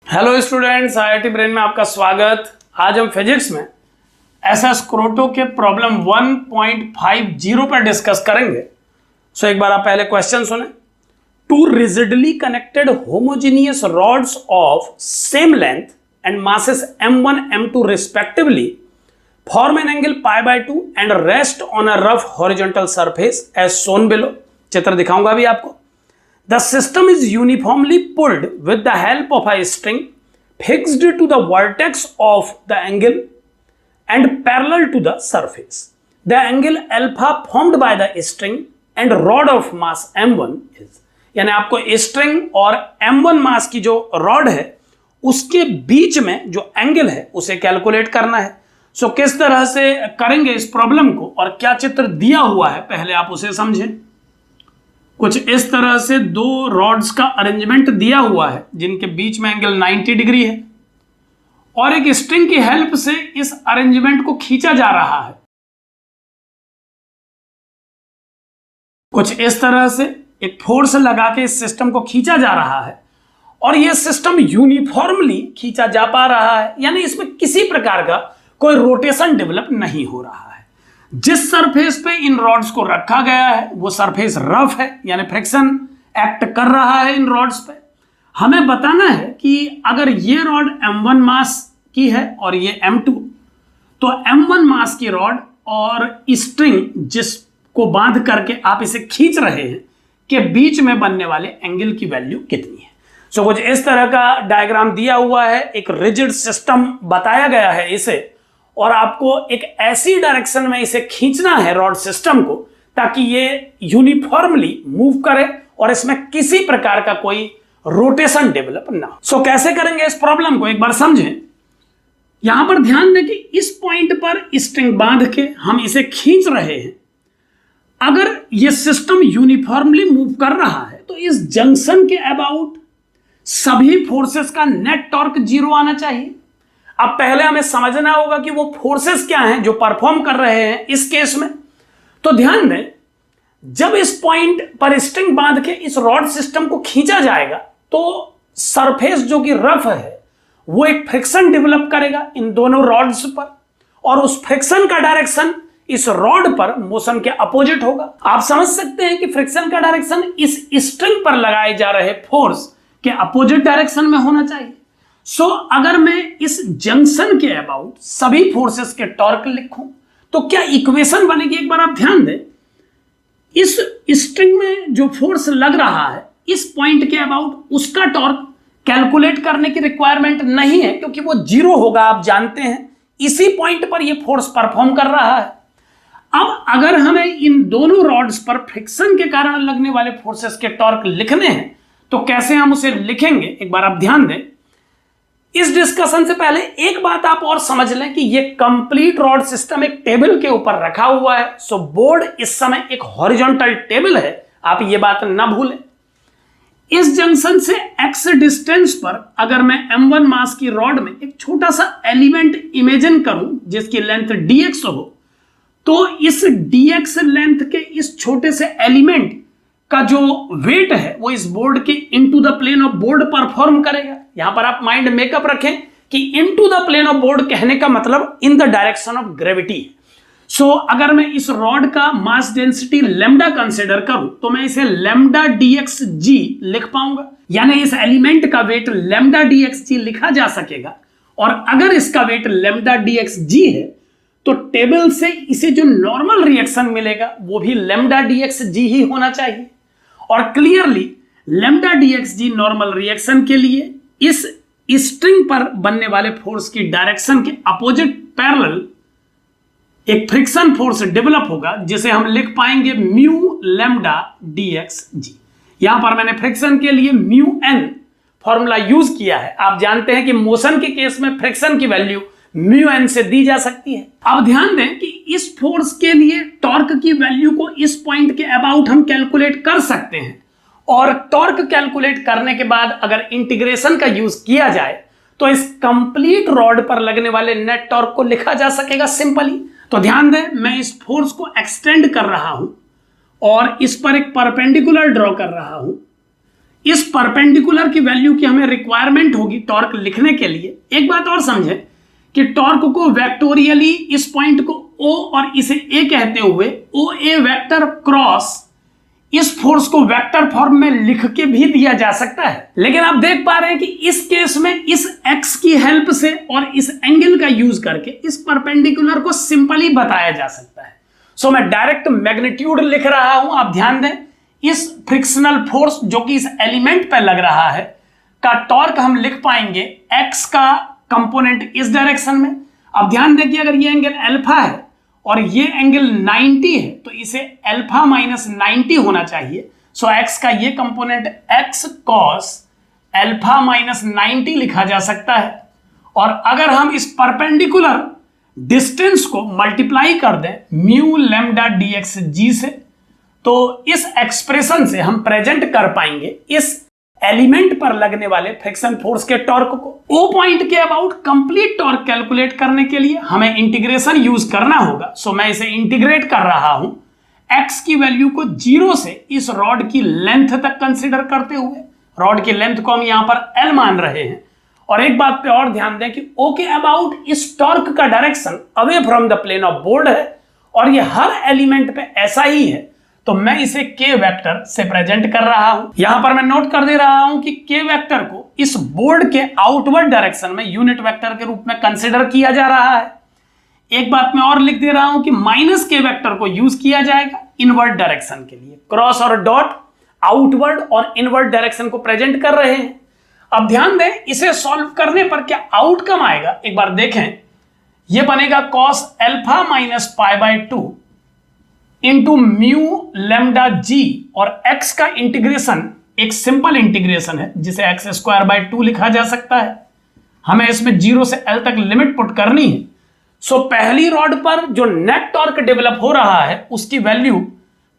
Hello students, IIT brain में आपका स्वागत। आज हम फिजिक्स में एसएस क्रोटो के प्रॉब्लम 1.50 पर डिस्कस करेंगे। सो एक बार आप पहले क्वेश्चन सुने। Two rigidly connected homogeneous rods of same length and masses m1 m2 respectively form an angle π/2 and rest on a rough horizontal surface as shown below. चित्र दिखाऊंगा अभी आपको। The system is uniformly pulled with the help of a string fixed to the vertex of the angle and parallel to the surface. The angle alpha formed by the string and rod of mass m1 is, यानी आपको string और m1 मास की जो rod है उसके बीच में जो angle है उसे कैलकुलेट करना है। सो किस तरह से करेंगे इस प्रॉब्लम को और क्या चित्र दिया हुआ है पहले आप उसे समझें। कुछ इस तरह से दो रॉड्स का अरेंजमेंट दिया हुआ है जिनके बीच में एंगल 90 डिग्री है और एक स्ट्रिंग की हेल्प से इस अरेंजमेंट को खींचा जा रहा है। कुछ इस तरह से एक फोर्स लगा के इस सिस्टम को खींचा जा रहा है और यह सिस्टम यूनिफॉर्मली खींचा जा पा रहा है, यानी इसमें किसी प्रकार का कोई रोटेशन डेवलप नहीं हो रहा है। जिस सरफेस पे इन रॉड्स को रखा गया है वो सरफेस रफ है, यानी फ्रिक्शन एक्ट कर रहा है इन रॉड्स पे। हमें बताना है कि अगर ये रॉड m1 मास की है और ये m2, तो m1 मास की रॉड और स्ट्रिंग जिसको बांध करके आप इसे खींच रहे हैं के बीच में बनने वाले एंगल की वैल्यू कितनी है। सो कुछ इस तरह का डायग्राम दिया हुआ है, एक रिजिड सिस्टम बताया गया है इसे, और आपको एक ऐसी डायरेक्शन में इसे खींचना है रॉड सिस्टम को ताकि ये यूनिफॉर्मली मूव करे और इसमें किसी प्रकार का कोई रोटेशन डेवलप ना हो। सो कैसे करेंगे इस प्रॉब्लम को एक बार समझें। यहां पर ध्यान दें कि इस पॉइंट पर स्ट्रिंग बांध के हम इसे खींच रहे हैं। अगर यह सिस्टम यूनिफॉर्मली मूव कर रहा है तो इस जंक्शन के अबाउट सभी फोर्सेस का नेट टॉर्क 0 आना चाहिए। अब पहले हमें समझना होगा कि वो फोर्सेस क्या हैं जो परफॉर्म कर रहे हैं इस केस में। तो ध्यान दें, जब इस पॉइंट पर स्ट्रिंग बांध के इस रॉड सिस्टम को खींचा जाएगा तो सरफेस जो कि रफ है वो एक फ्रिक्शन डेवलप करेगा इन दोनों रॉड्स पर, और उस फ्रिक्शन का डायरेक्शन इस रॉड पर मोशन के अपोजिट होगा। आप समझ सकते हैं कि फ्रिक्शन का डायरेक्शन इस स्ट्रिंग पर लगाए जा रहे फोर्स के अपोजिट डायरेक्शन में होना चाहिए। सो अगर मैं इस जंक्शन के अबाउट सभी फोर्सेस के टॉर्क लिखूं तो क्या इक्वेशन बनेगी, एक बार आप ध्यान दें। इस स्ट्रिंग में जो फोर्स लग रहा है इस पॉइंट के अबाउट उसका टॉर्क कैलकुलेट करने की रिक्वायरमेंट नहीं है क्योंकि वो 0 होगा, आप जानते हैं। इसी पॉइंट पर ये फोर्स परफॉर्म कर रहा है। अब अगर हमें इन दोनों रॉड्स पर फ्रिक्शन के कारण लगने वाले फोर्सेस के टॉर्क लिखने हैं तो कैसे हम उसे लिखेंगे, एक बार आप ध्यान दें। इस डिस्कशन से पहले एक बात आप और समझ लें कि ये कंप्लीट रॉड सिस्टम एक टेबल के ऊपर रखा हुआ है। सो बोर्ड इस समय एक हॉरिजॉन्टल टेबल है, आप ये बात ना भूलें। इस जंक्शन से x डिस्टेंस पर अगर मैं m1 मास की रॉड में एक छोटा सा एलिमेंट इमेजिन करूं जिसकी लेंथ dx हो, तो इस dx लेंथ के इस छोटे से एलिमेंट का जो वेट है वो इस बोर्ड के into the plane of board perform करेगा। यहां पर आप माइंड मेकअप रखें कि into the plane of board कहने का मतलब in the direction of gravity. So अगर मैं इस रॉड का मास डेंसिटी लैम्डा कंसीडर करूं तो मैं इसे लैम्डा dxg लिख पाऊंगा, यानी इस एलिमेंट का वेट लैम्डा dxg लिखा जा सकेगा। और अगर इसका वेट लैम्डा dxg है तो टेबल से इसे जो नॉर्मल रिएक्शन मिलेगा वो भी लैम्डा dxg ही होना चाहिए। और clearly lambda dxg normal reaction के लिए इस स्ट्रिंग पर बनने वाले फोर्स की डायरेक्शन के अपोजिट पैरेलल एक फ्रिक्शन फोर्स डेवलप होगा जिसे हम लिख पाएंगे म्यू लैम्डा dxg। यहां पर मैंने फ्रिक्शन के लिए म्यू n फॉर्मूला यूज किया है। आप जानते हैं कि मोशन के केस में फ्रिक्शन की वैल्यू म्यू n से दी जा सकती है। अब ध्यान दें कि इस फोर्स के लिए टॉर्क की वैल्यू को इस पॉइंट के अबाउट हम कैलकुलेट कर सकते हैं, और टॉर्क कैलकुलेट करने के बाद अगर इंटीग्रेशन का यूज किया जाए तो इस कंप्लीट रॉड पर लगने वाले नेट टॉर्क को लिखा जा सकेगा सिंपली। तो ध्यान दें, मैं इस फोर्स को एक्सटेंड कर रहा हूं और इस पर एक परपेंडिकुलर ड्रॉ कर रहा हूं। इस परपेंडिकुलर की वैल्यू की हमें रिक्वायरमेंट होगी टॉर्क लिखने के लिए। एक बात और समझें कि टॉर्क को वेक्टोरियली इस पॉइंट को O और इसे A कहते हुए OA वेक्टर क्रॉस इस फोर्स को वेक्टर फॉर्म में लिख के भी दिया जा सकता है। लेकिन आप देख पा रहे हैं कि इस केस में इस x की हेल्प से और इस एंगल का यूज करके इस परपेंडिकुलर को सिंपली बताया जा सकता है। सो मैं डायरेक्ट मैग्नीट्यूड लिख रहा हूं। आप ध्यान दें, इस फ्रिक्शनल फोर्स जो कि इस एलिमेंट पर लग रहा है का टॉर्क हम लिख पाएंगे x का कंपोनेंट इस डायरेक्शन में। अब ध्यान दें कि अगर ये एंगल अल्फा है और ये एंगल 90 है तो इसे अल्फा माइनस 90 होना चाहिए। सो x का ये component x cos alpha minus 90 लिखा जा सकता है। और अगर हम इस परपेंडिकुलर डिस्टेंस को मल्टीप्लाई कर दें म्यू लेमडा dx g से, तो इस एक्सप्रेशन से हम प्रेजेंट कर पाएंगे इस एलिमेंट पर लगने वाले फ्रिक्शन फोर्स के टॉर्क को। ओ पॉइंट के अबाउट कंप्लीट टॉर्क कैलकुलेट करने के लिए हमें इंटीग्रेशन यूज करना होगा। सो मैं इसे इंटीग्रेट कर रहा हूं x की वैल्यू को 0 से इस रॉड की लेंथ तक कंसीडर करते हुए। रॉड की लेंथ को हम यहां पर L मान रहे हैं। और एक बात पे और ध्यान दें कि O के अबाउट इस टॉर्क का direction away from the plane of board है और ये हर एलिमेंट पे ऐसा ही है, तो मैं इसे k वेक्टर से प्रेजेंट कर रहा हूं। यहां पर मैं नोट कर दे रहा हूं कि k वेक्टर को इस बोर्ड के आउटवर्ड डायरेक्शन में यूनिट वेक्टर के रूप में कंसीडर किया जा रहा है। एक बात मैं और लिख दे रहा हूं कि माइनस k वेक्टर को यूज किया जाएगा इनवर्ड डायरेक्शन के लिए। क्रॉस और डॉट आउटवर्ड और इनवर्ड डायरेक्शन को प्रेजेंट कर रहे हैं। अब ध्यान दें, इसे सॉल्व करने पर क्या आउटकम आएगा एक बार देखें। यह बनेगा cos alpha minus pi by 2 into mu lambda g, और x का इंटीग्रेशन एक सिंपल इंटीग्रेशन है जिसे x स्क्वायर बाई 2 लिखा जा सकता है। हमें इसमें 0 से L तक लिमिट पुट करनी है। सो पहली रॉड पर जो नेट टॉर्क डेवलप हो रहा है उसकी वैल्यू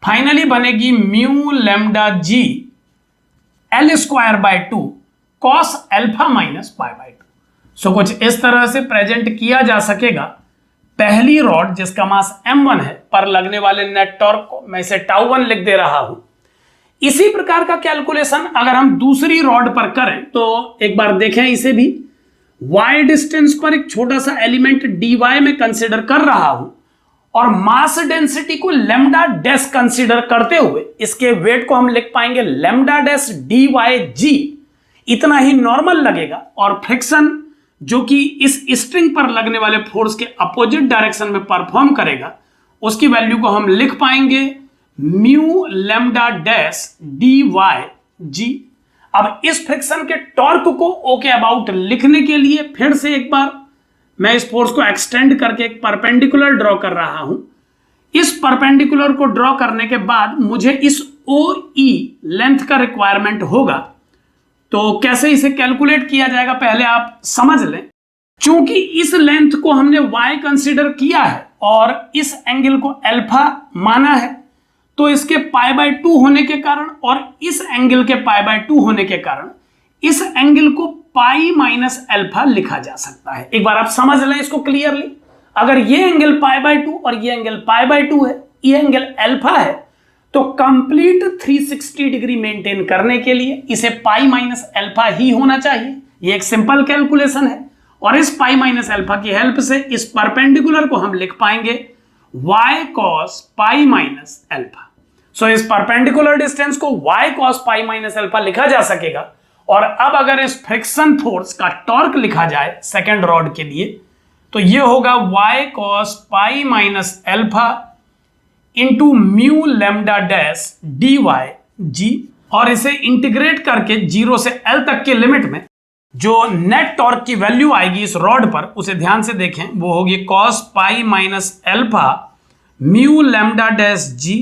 फाइनली बनेगी mu lambda g L square by 2 cos alpha minus pi by 2। So कुछ इस तरह से प्रेजेंट किया जा सकेगा पहली रॉड जिसका मास m1 है पर लगने वाले नेट टॉर्क को। मैं इसे τ1 लिख दे रहा हूं। इसी प्रकार का कैलकुलेशन अगर हम दूसरी रॉड पर करें तो एक बार देखें इसे भी। y डिस्टेंस पर एक छोटा सा एलिमेंट dy में कंसीडर कर रहा हूं और मास डेंसिटी को लेमडा डैश कंसीडर करते हुए इसके वेट को हम लिख पाएंगे लेमडा डैश dy(g). इतना ही नॉर्मल लगेगा और फ्रिक्शन जो कि इस स्ट्रिंग पर लगने वाले फोर्स के अपोजिट डायरेक्शन में परफॉर्म करेगा उसकी वैल्यू को हम लिख पाएंगे म्यू लेमडा डैश dy(g). अब इस फ्रिक्शन के टॉर्क को O के अबाउट लिखने के लिए फिर से एक बार मैं इस फोर्स को एक्सटेंड करके एक परपेंडिकुलर ड्रॉ कर रहा हूं। इस परपेंडिकुलर को ड्रॉ करने के बाद मुझे इस OE लेंथ का रिक्वायरमेंट होगा। तो कैसे इसे कैलकुलेट किया जाएगा पहले आप समझ लें। चूंकि इस लेंथ को हमने y कंसीडर किया है और इस एंगल को अल्फा माना है, तो इसके पाई बाई 2 होने के कारण और इस एंगल के पाई बाई 2 होने के कारण इस एंगल को पाई माइनस अल्फा लिखा जा सकता है। एक बार आप समझ लें इसको क्लियरली। अगर ये एंगल पाई बाई 2 और ये एंगल पाई बाई 2 है, ये एंगल अल्फा है, तो कंप्लीट 360 डिग्री मेंटेन करने के लिए इसे पाई माइनस अल्फा ही होना चाहिए। ये एक सिंपल कैलकुलेशन है और इस पाई माइनस अल्फा की हेल्प से इस परपेंडिकुलर को हम लिख पाएंगे y cos pi minus alpha. So इस परपेंडिकुलर डिस्टेंस को y cos pi minus alpha लिखा जा सकेगा। और अब अगर इस फ्रिक्शन फोर्स का टॉर्क लिखा जाए सेकेंड रॉड के लिए तो ये होगा y cos pi minus alpha into mu lambda dash dy(g), और इसे इंटीग्रेट करके 0 से L तक के लिमिट में जो नेट टॉर्क की वैल्यू आएगी इस रॉड पर उसे ध्यान से देखें, वो होगी cos pi minus alpha mu lambda dash g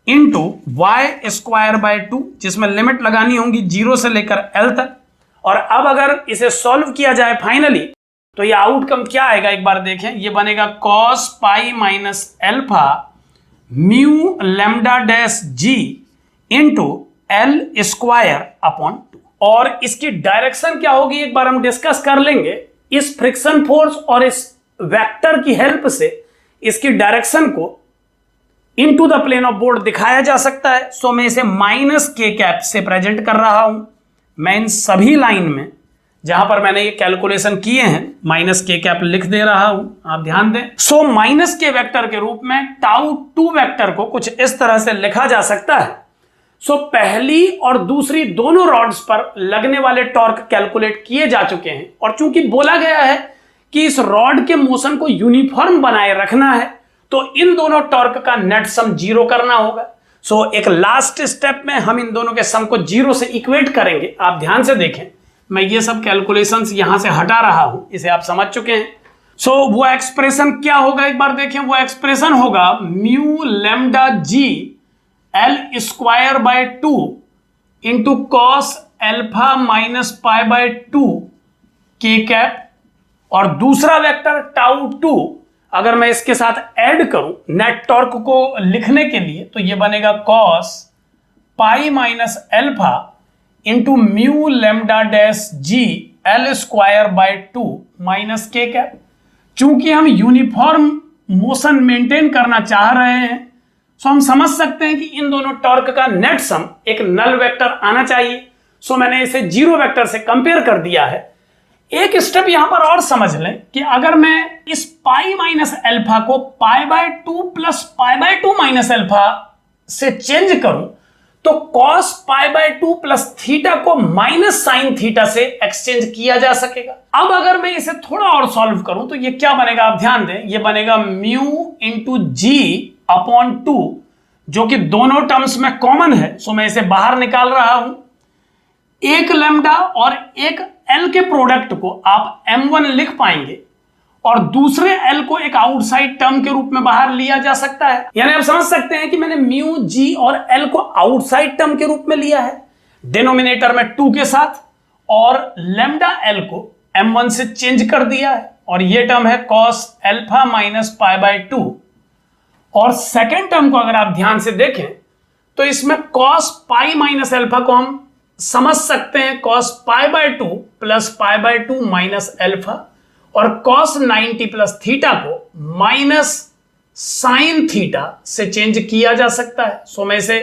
into y square by 2, जिसमें लिमिट लगानी होंगी 0 से लेकर L तक। और अब अगर इसे सॉल्व किया जाए फाइनली तो ये आउटकम क्या आएगा एक बार देखें। ये बनेगा cos pi minus alpha mu lambda dash g into L square upon 2। और इसकी डायरेक्शन क्या होगी एक बार हम डिस्कस कर लेंगे। इस फ्रिक्शन फोर्स और इस वेक्टर की हेल्प से इसकी डायरेक्शन को into the plane of board दिखाया जा सकता है। सो मैं इसे माइनस के कैप से प्रेजेंट कर रहा हूं। मैं इन सभी लाइन में जहां पर मैंने ये कैलकुलेशन किए हैं माइनस के कैप लिख दे रहा हूं, आप ध्यान दें। सो माइनस के वेक्टर के रूप में टाउ टू वेक्टर को कुछ इस तरह से लिखा जा सकता है। सो पहली और दूसरी दोनों रॉड्स पर लगने वाले टॉर्क कैलकुलेट किए जा चुके हैं, और चूंकि बोला गया है कि इस रॉड के मोशन को यूनिफॉर्म बनाए रखना है, तो इन दोनों टॉर्क का नेट सम 0 करना होगा। सो एक लास्ट स्टेप में हम इन दोनों के सम को 0 से इक्वेट करेंगे। आप ध्यान से देखें, मैं ये सब कैलकुलेशंस यहां से हटा रहा हूं, इसे आप समझ चुके हैं। सो वो एक्सप्रेशन क्या होगा एक बार देखें। वो एक्सप्रेशन होगा mu lambda G L square by 2 into cos alpha minus pi by 2 के कैप, और दूसरा वेक्टर टाउ 2 अगर मैं इसके साथ ऐड करूं नेट टॉर्क को लिखने के लिए, तो ये बनेगा cos pi minus alpha into mu lambda dash G L square by 2 minus के कैप। चूंकि हम यूनिफॉर्म मोशन मेंटेन करना चाह रहे हैं, सो हम समझ सकते हैं कि इन दोनों टॉर्क का नेट सम एक नल वेक्टर आना चाहिए। सो मैंने इसे 0 वेक्टर से कंपेयर कर दिया है। एक स्टेप यहां पर और समझ लें कि अगर मैं इस पाई माइनस एल्फा को पाई by 2 plus pi by 2 minus alpha से चेंज करूं, तो cos pi by 2 plus theta को माइनस साइन थीटा से एक्सचेंज किया जा सकेगा। अब अगर मैं इसे थोड़ा और सॉल्व करूं तो ये क्या बनेगा, आप ध्यान दें। ये बनेगा म्यू इंटू जी अपॉन 2, जो कि दोनों टर्म्स में कॉमन है। सो मैं इसे बाहर निकाल रहा हूं। एक लैम्डा और एक एल के प्रोडक्ट को आप m1 लिख पाएंगे, और दूसरे एल को एक आउटसाइड टर्म के रूप में बाहर लिया जा सकता है। यानी आप समझ सकते हैं कि मैंने म्यू जी और एल को आउटसाइड टर्म के रूप में लिया है डिनोमिनेटर में 2 के साथ, और लैम्डा एल को m1 से चेंज कर दिया है, और ये टर्म है cos alpha minus pi by 2। और सेकेंड टर्म को अगर आप ध्यान से देखें तो इसमें कॉस पाई माइनस एल्फा को हम समझ सकते हैं cos pi by 2 plus pi by 2 minus alpha, और कॉस 90 प्लस थीटा को माइनस साइन थीटा से चेंज किया जा सकता है। सो मैं इसे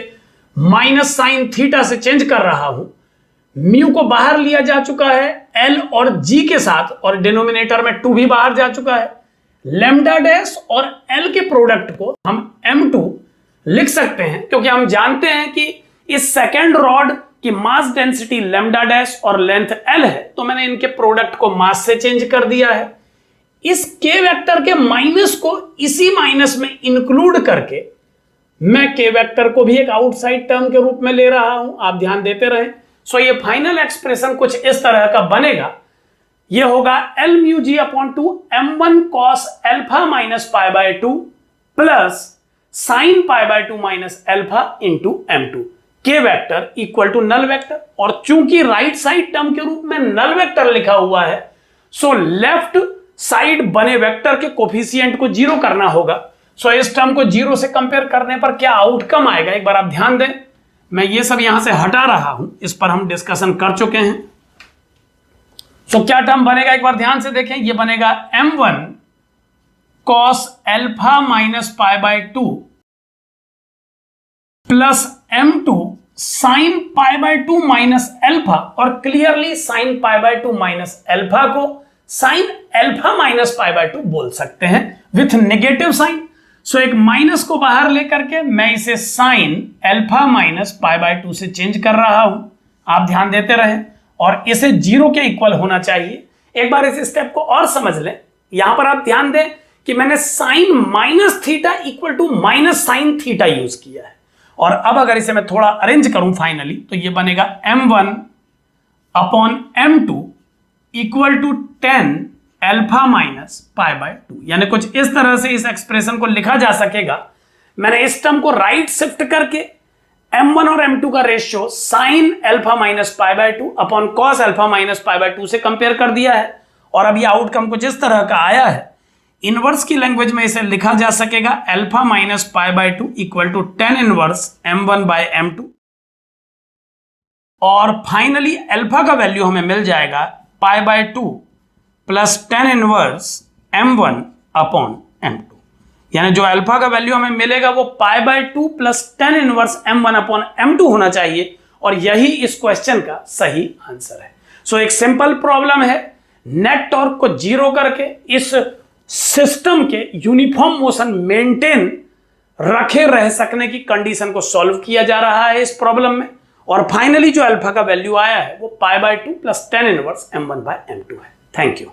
माइनस साइन थीटा से चेंज कर रहा हूं। म्यू को बाहर लिया जा चुका है एल और जी के साथ, और डिनोमिनेटर में 2 भी बाहर जा चुका है। लैम्डा डैश और एल के प्रोडक्ट को हम m2 लिख सकते हैं, क्योंकि हम जानते हैं कि इस सेकेंड रॉड की मास डेंसिटी लैम्डा डैश और लेंथ एल है, तो मैंने इनके प्रोडक्ट को मास से चेंज कर दिया है। इस के वेक्टर के माइनस को इसी माइनस में इंक्लूड करके मैं के वेक्टर को भी एक आउटसाइड टर्म के रूप में ले रहा हूं, आप ध्यान देते रहे। सो ये फाइनल एक्सप्रेशन कुछ इस तरह का बनेगा। ये होगा L mu g upon 2 m1 cos alpha minus pi by 2 plus sine pi by 2 minus alpha into m2, के vector equal to null vector. और चूंकि राइट साइड टर्म के रूप में नल वेक्टर लिखा हुआ है, सो लेफ्ट साइड बने वेक्टर के कोफिशिएंट को 0 करना होगा। सो इस टर्म को 0 से कंपेयर करने पर क्या आउटकम आएगा एक बार आप ध्यान दें। मैं ये सब यहां से हटा रहा हूं, इस पर हम डिस्कशन कर चुके हैं। सो क्या टर्म बनेगा एक बार ध्यान से देखें। ये बनेगा m1 cos alpha minus pi by 2 plus m2 sine pi by 2 minus alpha, और clearly sine pi by 2 minus alpha को sine alpha minus pi by 2 बोल सकते हैं विथ नेगेटिव साइन। सो एक माइनस को बाहर लेकर के मैं इसे sign alpha minus pi by 2 से चेंज कर रहा हूं, आप ध्यान देते रहें, और इसे 0 के इक्वल होना चाहिए। एक बार इस स्टेप को और समझ लें। यहां पर आप ध्यान दें कि मैंने sine minus theta equal to minus sine theta use किया है, और अब अगर इसे मैं थोड़ा अरेंज करूं फाइनली, तो ये बनेगा m1 upon m2 equal to 10 alpha minus pi by 2। यानी कुछ इस तरह से इस एक्सप्रेशन को लिखा जा सकेगा। मैंने इस टर्म को राइट शिफ्ट करके m1 और m2 का ratio sign alpha minus pi by 2 upon cos alpha minus pi by 2 से कंपेयर कर दिया है, और अब ये आउटकम कुछ इस तरह का आया है। इनवर्स की लैंग्वेज में इसे लिखा जा सकेगा alpha minus pi by 2 equal to 10 inverse m1 by m2, और फाइनली एल्फा का वैल्यू हमें मिल जाएगा pi by 2 plus 10 inverse m1 upon m2। यानी जो अल्फा का वैल्यू हमें मिलेगा वो π/2 प्लस tan इनवर्स m1/m2 होना चाहिए, और यही इस क्वेश्चन का सही आंसर है। सो एक सिंपल प्रॉब्लम है, नेट टॉर्क को जीरो करके इस सिस्टम के यूनिफॉर्म मोशन मेंटेन रखे रह सकने की कंडीशन को सॉल्व किया जा रहा है इस प्रॉब्लम में, और फाइनली जो अल्फा का वैल्यू आया है वो π/2 प्लस tan इनवर्स m1/m2 है। Thank you.